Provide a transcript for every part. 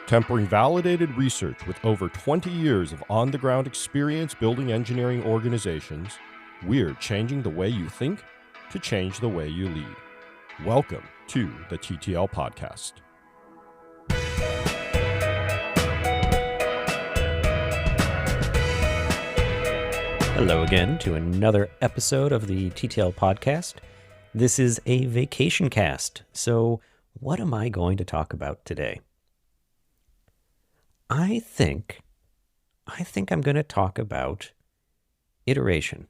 Tempering validated research with over 20 years of on-the-ground experience building engineering organizations, we're changing the way you think to change the way you lead. Welcome to the TTL Podcast. Hello again to another episode of the TTL Podcast. This is a Vacationcast, so what am I going to talk about today? I think I'm going to talk about iteration.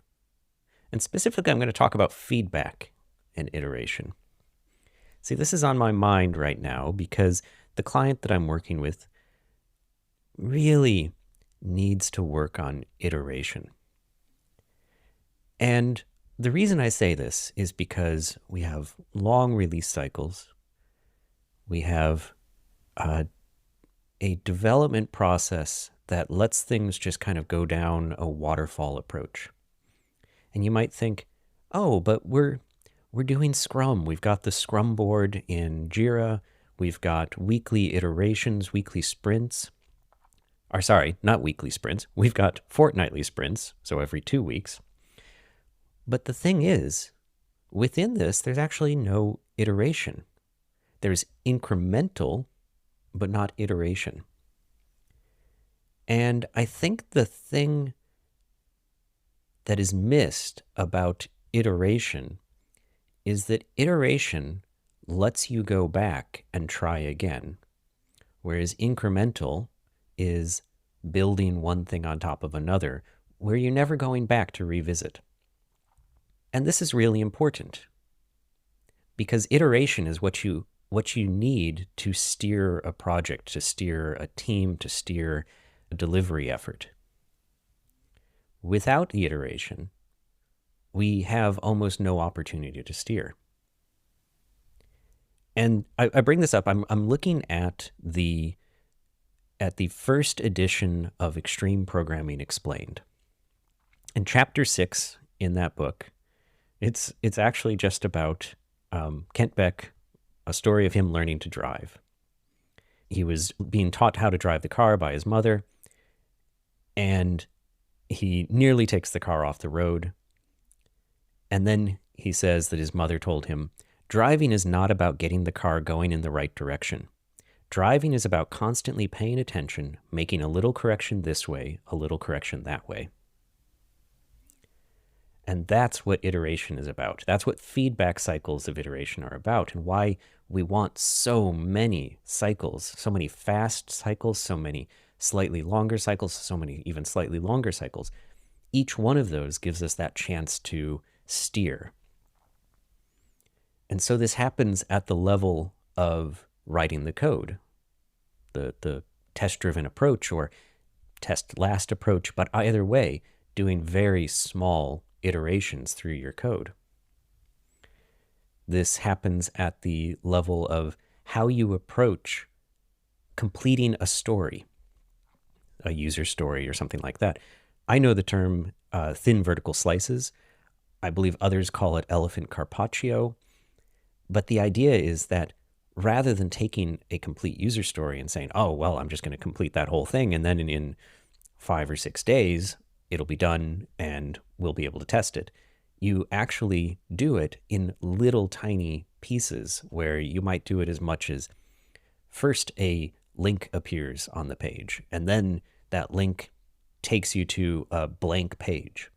And specifically, I'm going to talk about feedback and iteration. See, this is on my mind right now because the client that I'm working with really needs to work on iteration. And the reason I say this is because we have long release cycles. We have a development process that lets things just kind of go down a waterfall approach. And you might think, oh, but we're doing Scrum. We've got the Scrum board in Jira. We've got weekly iterations, weekly sprints. Or sorry, not weekly sprints. We've got fortnightly sprints, so every 2 weeks. But the thing is, within this, there's actually no iteration. There's incremental, but not iteration. And I think the thing that is missed about iteration is that iteration lets you go back and try again, whereas incremental is building one thing on top of another, where you're never going back to revisit. And this is really important because iteration is what you need to steer a project, to steer a team, to steer a delivery effort. Without the iteration, we have almost no opportunity to steer. And I bring this up, I'm looking at the first edition of Extreme Programming Explained. In chapter 6 in that book, it's actually just about Kent Beck, a story of him learning to drive. He was being taught how to drive the car by his mother, and he nearly takes the car off the road. And then he says that his mother told him, driving is not about getting the car going in the right direction. Driving is about constantly paying attention, making a little correction this way, a little correction that way. And that's what iteration is about. That's what feedback cycles of iteration are about, and why we want so many cycles, so many fast cycles, so many slightly longer cycles, so many even slightly longer cycles. Each one of those gives us that chance to steer. And so this happens at the level of writing the code, the test-driven approach or test-last approach, but either way, doing very small iterations through your code. This happens at the level of how you approach completing a story, a user story or something like that. I know the term thin vertical slices. I believe others call it elephant carpaccio. But the idea is that rather than taking a complete user story and saying, oh, well, I'm just going to complete that whole thing, and then in 5 or 6 days, it'll be done and we'll be able to test it. You actually do it in little tiny pieces where you might do it as much as first a link appears on the page, and then that link takes you to a blank page.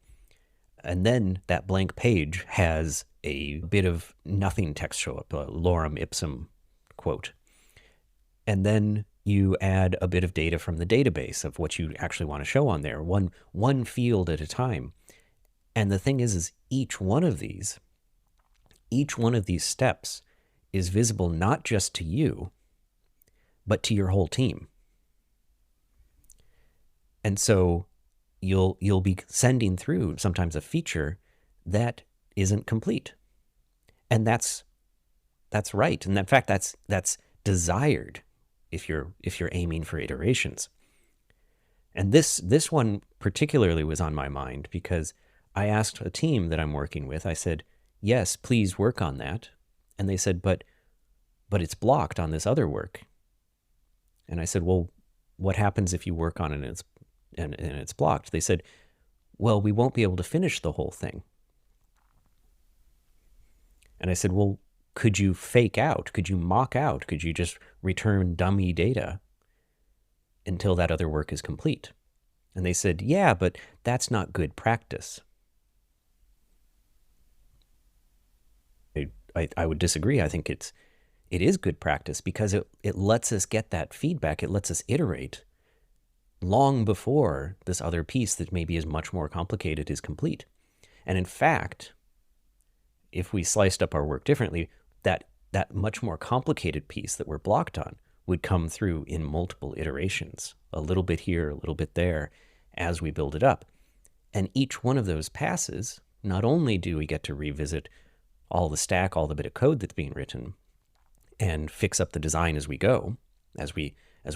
And then that blank page has a bit of nothing text show up, a lorem ipsum quote. And then you add a bit of data from the database of what you actually want to show on there, one field at a time. And the thing is each one of these steps is visible not just to you, but to your whole team. And so you'll be sending through sometimes a feature that isn't complete. And that's right. And in fact, that's desired if you're aiming for iterations. And this one particularly was on my mind because I asked a team that I'm working with, I said, yes, please work on that. And they said, but it's blocked on this other work. And I said, well, what happens if you work on it and it's blocked? They said, well, we won't be able to finish the whole thing. And I said, well, could you fake out? Could you mock out? Could you just return dummy data until that other work is complete? And they said, yeah, but that's not good practice. I would disagree. I think it is good practice because it lets us get that feedback. It lets us iterate long before this other piece that maybe is much more complicated is complete. And in fact, if we sliced up our work differently, that much more complicated piece that we're blocked on would come through in multiple iterations, a little bit here, a little bit there, as we build it up. And each one of those passes, not only do we get to revisit all the stack, all the bit of code that's being written, and fix up the design as we go, as we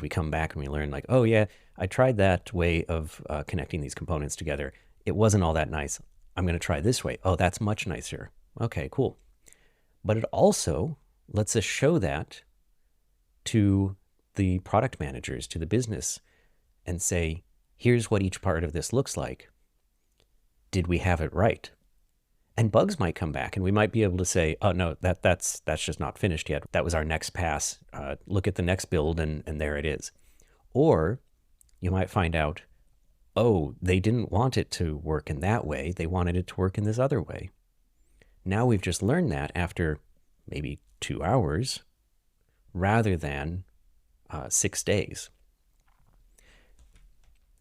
come back and we learn, like, oh yeah, I tried that way of connecting these components together. It wasn't all that nice. I'm going to try this way. Oh, that's much nicer. Okay, cool. But it also lets us show that to the product managers, to the business, and say, here's what each part of this looks like. Did we have it right? And bugs might come back, and we might be able to say, oh, no, that's just not finished yet. That was our next pass. Look at the next build, and there it is. Or you might find out, oh, they didn't want it to work in that way. They wanted it to work in this other way. Now we've just learned that after maybe 2 hours rather than 6 days.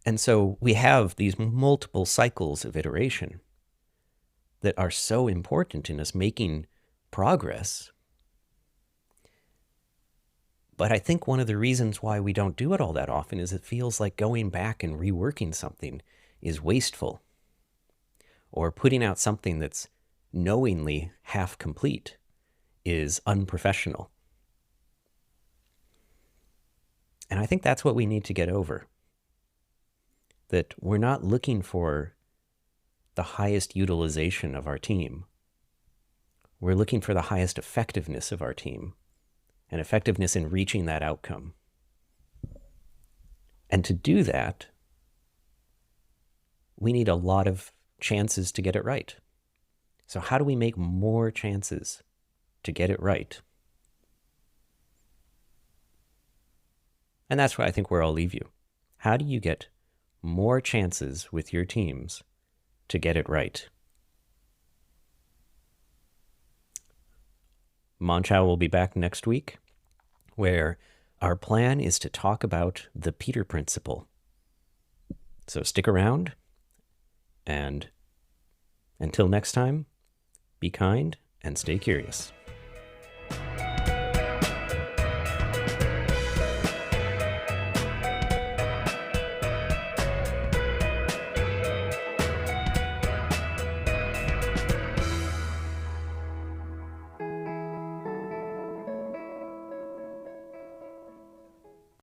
And so we have these multiple cycles of iteration that are so important in us making progress. But I think one of the reasons why we don't do it all that often is it feels like going back and reworking something is wasteful, or putting out something that's knowingly half complete is unprofessional. And I think that's what we need to get over. That we're not looking for the highest utilization of our team. We're looking for the highest effectiveness of our team and effectiveness in reaching that outcome. And to do that, we need a lot of chances to get it right. So how do we make more chances to get it right? And that's where I think where I'll leave you. How do you get more chances with your teams to get it right? Mon-Chaio will be back next week, where our plan is to talk about the Peter Principle. So stick around, and until next time, be kind and stay curious.